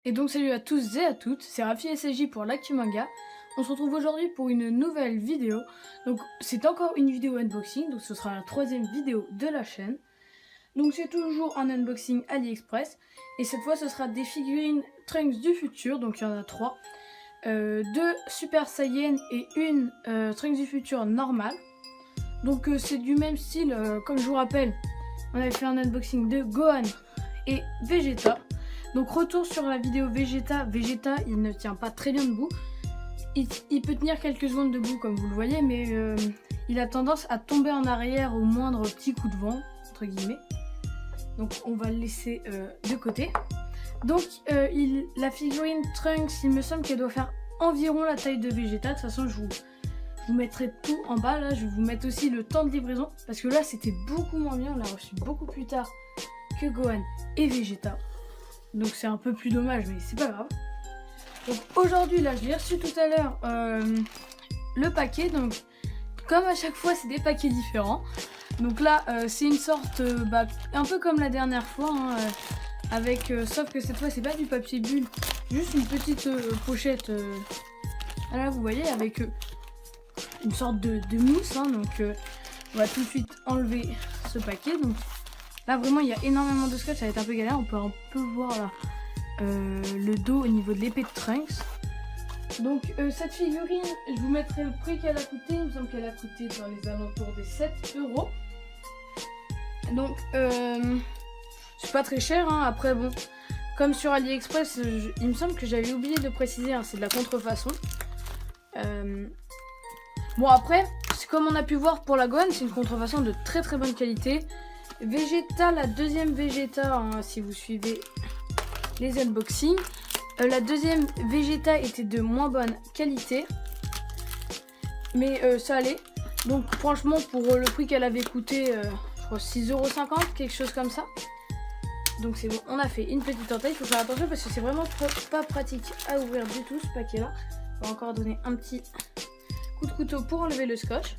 Et donc salut à tous et à toutes, c'est Rafi SSJ pour l'Actu Manga. On se retrouve aujourd'hui pour une nouvelle vidéo. Donc c'est encore une vidéo unboxing, donc ce sera la troisième vidéo de la chaîne. Donc c'est toujours un unboxing AliExpress. Et cette fois ce sera des figurines Trunks du futur, donc il y en a trois. Deux Super Saiyan et une Trunks du futur normale. Donc c'est du même style, comme je vous rappelle, on avait fait un unboxing de Gohan et Vegeta. Donc retour sur la vidéo Vegeta. Vegeta, il ne tient pas très bien debout. Il peut tenir quelques secondes debout comme vous le voyez, mais il a tendance à tomber en arrière au moindre petit coup de vent, entre guillemets. Donc on va le laisser de côté. Donc la figurine Trunks, il me semble qu'elle doit faire environ la taille de Vegeta. De toute façon, je vous mettrai tout en bas. Là, je vais vous mettre aussi le temps de livraison. Parce que là, c'était beaucoup moins bien. On l'a reçu beaucoup plus tard que Gohan et Vegeta. Donc c'est un peu plus dommage, mais c'est pas grave. Donc aujourd'hui, là, je l'ai reçu tout à l'heure, le paquet. Donc comme à chaque fois, c'est des paquets différents. Donc là, c'est une sorte, un peu comme la dernière fois, hein, sauf que cette fois, c'est pas du papier bulle, juste une petite pochette. Là, vous voyez, avec une sorte de mousse. Hein, donc on va tout de suite enlever ce paquet. Donc là vraiment il y a énormément de scotch, ça va être un peu galère, on peut un peu voir là, le dos au niveau de l'épée de Trunks. Donc cette figurine, je vous mettrai le prix qu'elle a coûté, il me semble qu'elle a coûté dans les alentours des 7 €. Donc c'est pas très cher, hein. Après bon, comme sur AliExpress, il me semble que j'avais oublié de préciser, hein, c'est de la contrefaçon. Bon après, comme on a pu voir pour la Gohan, c'est une contrefaçon de très très bonne qualité. Vegeta, la deuxième Vegeta, hein, si vous suivez les unboxings, la deuxième Vegeta était de moins bonne qualité, mais ça allait. Donc franchement, pour le prix qu'elle avait coûté, je crois 6,50 €, quelque chose comme ça. Donc c'est bon, on a fait une petite entaille. Il faut faire attention parce que c'est vraiment pas pratique à ouvrir du tout ce paquet là. On va encore donner un petit coup de couteau pour enlever le scotch.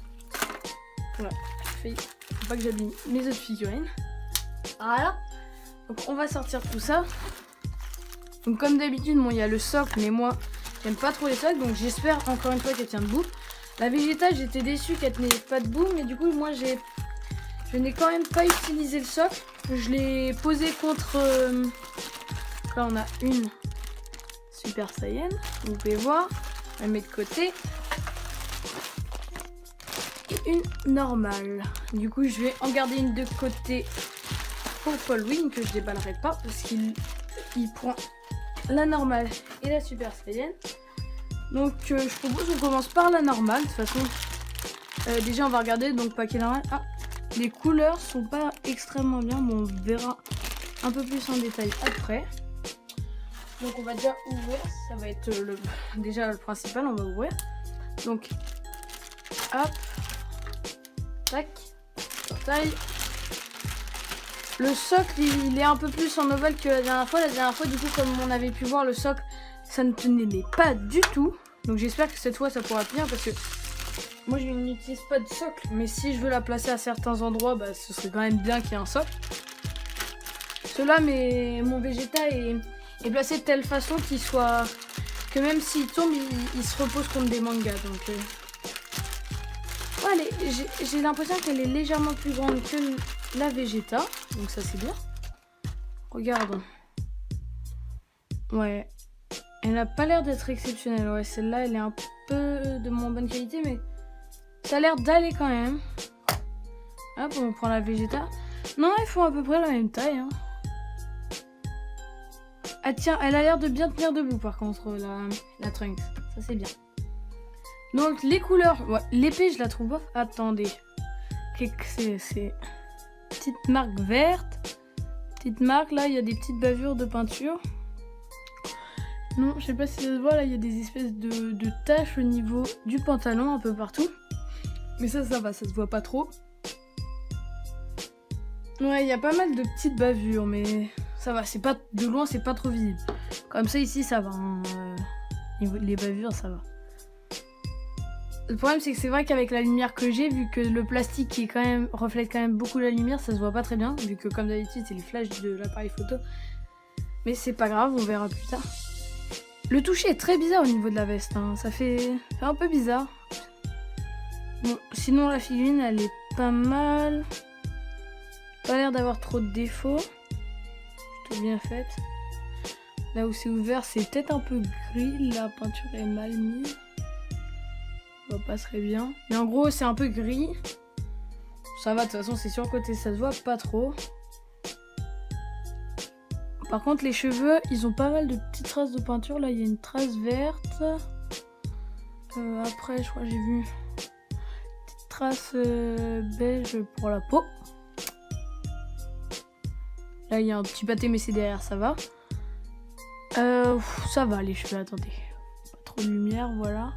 Voilà, faut pas que j'abîme mes autres figurines. Voilà. Donc on va sortir tout ça. Donc comme d'habitude, bon, il y a le socle, mais moi j'aime pas trop les socles, donc j'espère encore une fois qu'elle tient debout. La Vegeta, j'étais déçue qu'elle tenait pas debout, mais du coup moi je n'ai quand même pas utilisé le socle. Je l'ai posé contre. Là on a une Super Saiyan, vous pouvez voir. On la met de côté. Une normale. Du coup, je vais en garder une de côté pour Paul Wing que je déballerai pas parce qu'il prend la normale et la Super Saiyan. Donc, je propose qu'on commence par la normale. De toute façon, déjà, on va regarder. Donc, paquet normal. Ah, les couleurs sont pas extrêmement bien. Bon, on verra un peu plus en détail après. Donc, on va déjà ouvrir. Ça va être déjà le principal. On va ouvrir. Donc, hop. Tac, taille. Le socle, il est un peu plus en ovale que la dernière fois. La dernière fois, du coup, comme on avait pu voir, le socle, ça ne tenait pas du tout. Donc j'espère que cette fois, ça pourra tenir parce que moi, je n'utilise pas de socle. Mais si je veux la placer à certains endroits, ce serait quand même bien qu'il y ait un socle. Cela, mais mon Vegeta est placé de telle façon qu'il soit... que même s'il tombe, il se repose contre des mangas. Donc... Ouais, j'ai l'impression qu'elle est légèrement plus grande que la Vegeta, donc ça c'est bien. Regardons. Ouais, elle n'a pas l'air d'être exceptionnelle. Ouais, celle-là, elle est un peu de moins bonne qualité, mais ça a l'air d'aller quand même. Hop, on prend la Vegeta. Non, ils font à peu près la même taille. Hein. Ah tiens, elle a l'air de bien tenir debout par contre, la Trunks. Ça c'est bien. Donc les couleurs, ouais, l'épée je la trouve pas. Attendez, c'est petite marque verte, petite marque là, il y a des petites bavures de peinture. Non, je sais pas si ça se voit là, il y a des espèces de taches au niveau du pantalon un peu partout. Mais ça va, ça se voit pas trop. Ouais, il y a pas mal de petites bavures, mais ça va, c'est pas de loin, c'est pas trop visible. Comme ça ici ça va, hein. Les bavures ça va. Le problème c'est que c'est vrai qu'avec la lumière que j'ai, vu que le plastique qui est reflète quand même beaucoup la lumière, ça se voit pas très bien, vu que comme d'habitude c'est les flashs de l'appareil photo. Mais c'est pas grave, on verra plus tard. Le toucher est très bizarre au niveau de la veste, hein. Ça fait un peu bizarre. Bon, sinon la figurine elle est pas mal. Pas l'air d'avoir trop de défauts. Plutôt bien faite. Là où c'est ouvert, c'est peut-être un peu gris. La peinture est mal mise. Ça passerait bien. Mais en gros, c'est un peu gris. Ça va, de toute façon, c'est sur le côté, ça se voit pas trop. Par contre, les cheveux, ils ont pas mal de petites traces de peinture. Là, il y a une trace verte. Après, je crois que j'ai vu une petite trace beige pour la peau. Là, il y a un petit pâté, mais c'est derrière, ça va. Ça va, les cheveux, attendez. Pas trop de lumière, voilà.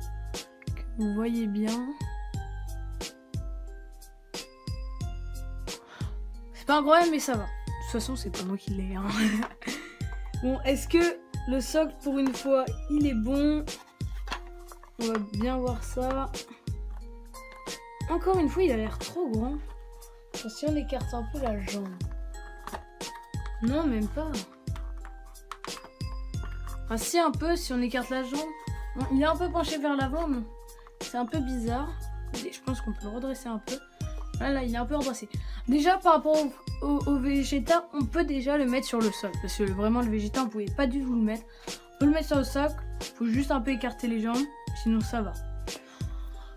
Que vous voyez bien. C'est pas incroyable, mais ça va. De toute façon, c'est pas moi qui l'ai. Hein. Bon, est-ce que le socle, pour une fois, il est bon? On va bien voir ça. Encore une fois, il a l'air trop grand. Si on écarte un peu la jambe. Non, même pas. Enfin, si, un peu, si on écarte la jambe. Bon, il est un peu penché vers l'avant, mais c'est un peu bizarre. Je pense qu'on peut le redresser un peu. Là, il est un peu redressé. Déjà, par rapport au végéta, on peut déjà le mettre sur le socle. Parce que vraiment, le végéta, on pouvait pas du tout le mettre. On peut le mettre sur le socle. Faut juste un peu écarter les jambes. Sinon, ça va.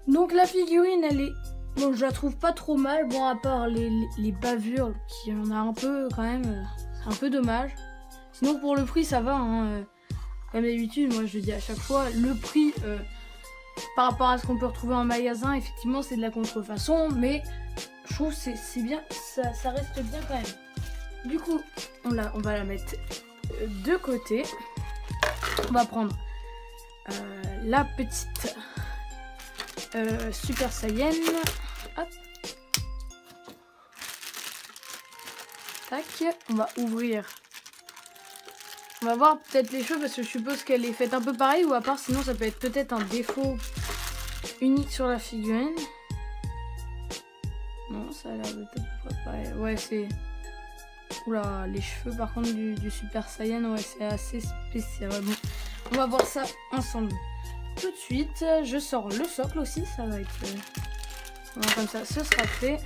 Donc, la figurine, elle est... Bon, je la trouve pas trop mal. Bon, à part les bavures, qui en a un peu, quand même. C'est un peu dommage. Sinon, pour le prix, ça va. Hein. Comme d'habitude, moi, je dis à chaque fois, le prix... par rapport à ce qu'on peut retrouver en magasin, effectivement, c'est de la contrefaçon. Mais... je trouve que c'est bien, ça reste bien quand même. Du coup, on va la mettre de côté. On va prendre la petite Super Saiyan. Hop. Tac. On va ouvrir. On va voir peut-être les cheveux parce que je suppose qu'elle est faite un peu pareil. Ou à part, sinon ça peut être peut-être un défaut unique sur la figurine. Non, ça a l'air de pas. Ouais, c'est... Oula, les cheveux par contre du Super Saiyan, ouais, c'est assez spécial. Bon, on va voir ça ensemble. Tout de suite, je sors le socle aussi, ça va être... Voilà, comme ça, ce sera fait.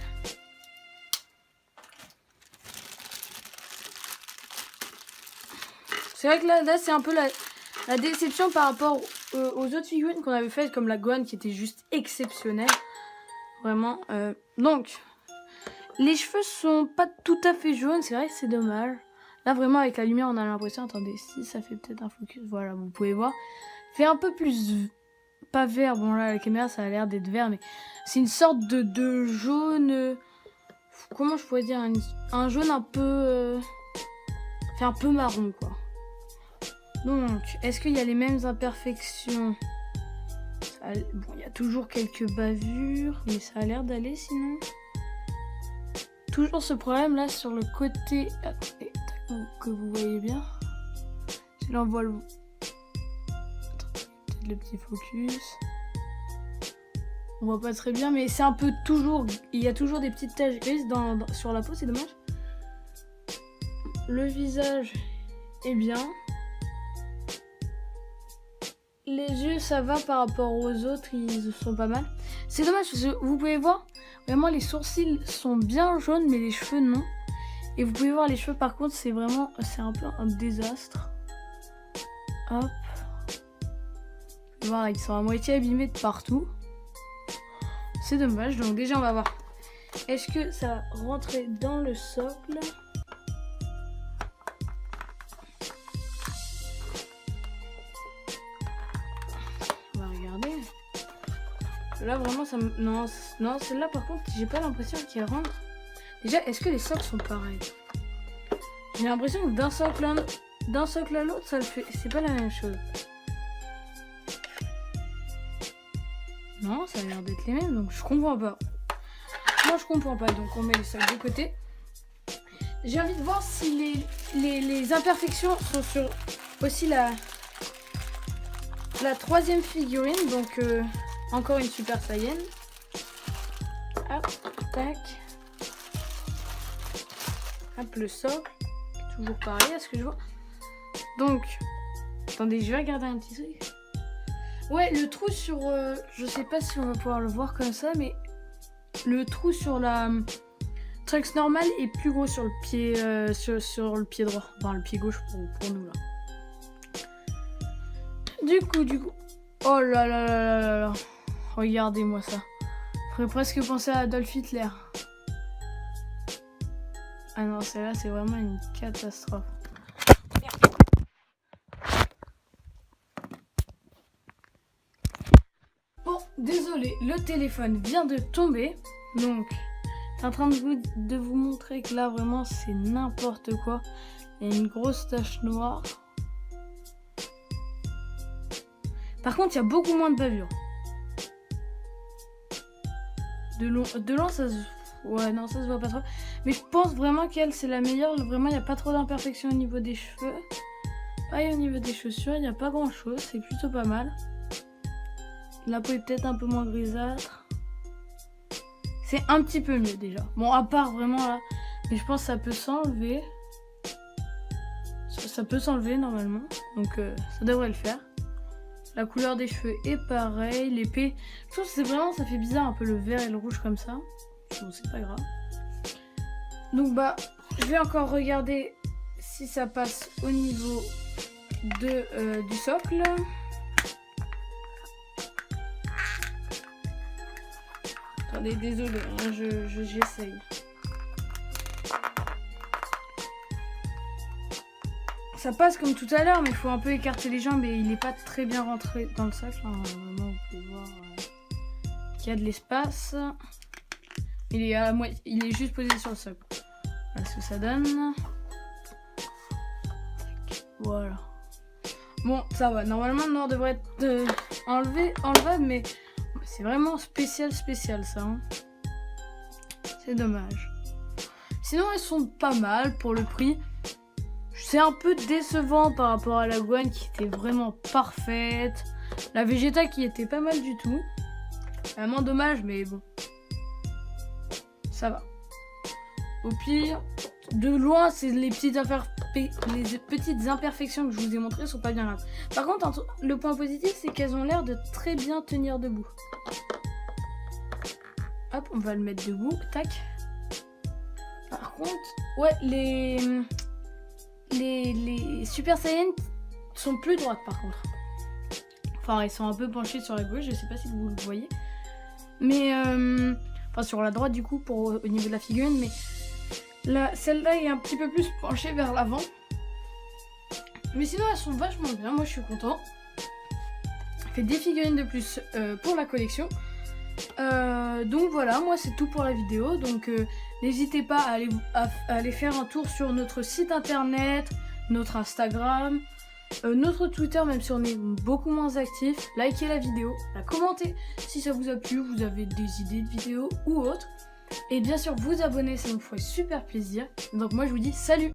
C'est vrai que là c'est un peu la déception par rapport aux autres figurines qu'on avait faites, comme la Gohan qui était juste exceptionnelle. Vraiment. Donc, les cheveux sont pas tout à fait jaunes. C'est vrai que c'est dommage. Là, vraiment, avec la lumière, on a l'impression... Attendez, si ça fait peut-être un focus. Voilà, vous pouvez voir. Fait un peu plus... Pas vert. Bon, là, la caméra, ça a l'air d'être vert. Mais c'est une sorte de jaune... Comment je pourrais dire? Un jaune un peu... Fait un peu marron, quoi. Donc, est-ce qu'il y a les mêmes imperfections? Bon, il y a toujours quelques bavures, mais ça a l'air d'aller sinon. Toujours ce problème là sur le côté que vous voyez bien. Je l'envoie le... Peut-être le petit focus. On voit pas très bien, mais c'est un peu toujours... Il y a toujours des petites taches grises sur la peau, c'est dommage. Le visage est bien. Les yeux, ça va par rapport aux autres, ils sont pas mal. C'est dommage parce que vous pouvez voir, vraiment les sourcils sont bien jaunes, mais les cheveux non. Et vous pouvez voir les cheveux par contre, c'est un peu un désastre. Hop. Vous pouvez voir, ils sont à moitié abîmés de partout. C'est dommage, donc déjà on va voir. Est-ce que ça va rentrer dans le socle ? Là vraiment ça me... Non, celle-là par contre j'ai pas l'impression qu'elle rentre. Déjà, est-ce que les socles sont pareils? J'ai l'impression que d'un socle à l'autre ça le fait... C'est pas la même chose. Non, ça a l'air d'être les mêmes, donc je comprends pas. Moi je comprends pas, donc on met les socles de côté. J'ai envie de voir si les imperfections sont sur aussi la troisième figurine, donc... Encore une Super Saiyan. Hop, tac. Hop, le socle. Toujours pareil, est-ce que je vois? Donc, attendez, je vais regarder un petit truc. Ouais, le trou sur... je sais pas si on va pouvoir le voir comme ça, mais le trou sur la Trunks normale est plus gros sur le pied, sur le pied droit. Enfin, le pied gauche pour nous, là. Du coup... Oh là là là là là là. Regardez-moi ça. Je pourrais presque penser à Adolf Hitler. Ah non, celle-là, c'est vraiment une catastrophe. Bon, désolé, le téléphone vient de tomber. Donc, je suis en train de vous montrer que là, vraiment, c'est n'importe quoi. Il y a une grosse tache noire. Par contre, il y a beaucoup moins de bavures. De long, ça se... Ouais, non, ça se voit pas trop. Mais je pense vraiment qu'elle, c'est la meilleure. Vraiment, il n'y a pas trop d'imperfections au niveau des cheveux. Pareil, au niveau des chaussures, il n'y a pas grand-chose. C'est plutôt pas mal. La peau est peut-être un peu moins grisâtre. C'est un petit peu mieux, déjà. Bon, à part vraiment, là. Mais je pense que ça peut s'enlever. Ça peut s'enlever, normalement. Donc, ça devrait le faire. La couleur des cheveux est pareille. L'épée, je trouve que c'est vraiment, ça fait bizarre un peu le vert et le rouge comme ça. Bon, c'est pas grave. Donc bah, je vais encore regarder si ça passe au niveau du socle. Attendez, désolé, hein, j'essaye. Ça passe comme tout à l'heure, mais il faut un peu écarter les jambes et il n'est pas très bien rentré dans le socle. Hein. Vraiment, vous pouvez voir qu'il y a de l'espace. Il est juste posé sur le socle. Voilà ce que ça donne. Voilà. Bon, ça va. Normalement, le noir devrait être enlevable, mais c'est vraiment spécial ça. Hein. C'est dommage. Sinon, elles sont pas mal pour le prix. C'est un peu décevant par rapport à la Gwen qui était vraiment parfaite. La Vegeta qui était pas mal du tout. Vraiment dommage, mais bon. Ça va. Au pire, de loin, c'est les petites imperfections que je vous ai montrées sont pas bien graves. Par contre, le point positif, c'est qu'elles ont l'air de très bien tenir debout. Hop, on va le mettre debout. Tac. Par contre, ouais, les Super Saiyan sont plus droites par contre. Enfin, ils sont un peu penchés sur la gauche, je sais pas si vous le voyez. Mais, enfin sur la droite du coup, au niveau de la figurine, mais celle-là est un petit peu plus penchée vers l'avant. Mais sinon, elles sont vachement bien, moi je suis content. Ça fait des figurines de plus pour la collection. Donc voilà, moi c'est tout pour la vidéo. Donc n'hésitez pas à aller faire un tour sur notre site internet, notre Instagram, notre Twitter, même si on est beaucoup moins actif. Likez la vidéo, la commentez si ça vous a plu, vous avez des idées de vidéos ou autres. Et bien sûr vous abonner, ça nous ferait super plaisir. Donc moi je vous dis salut!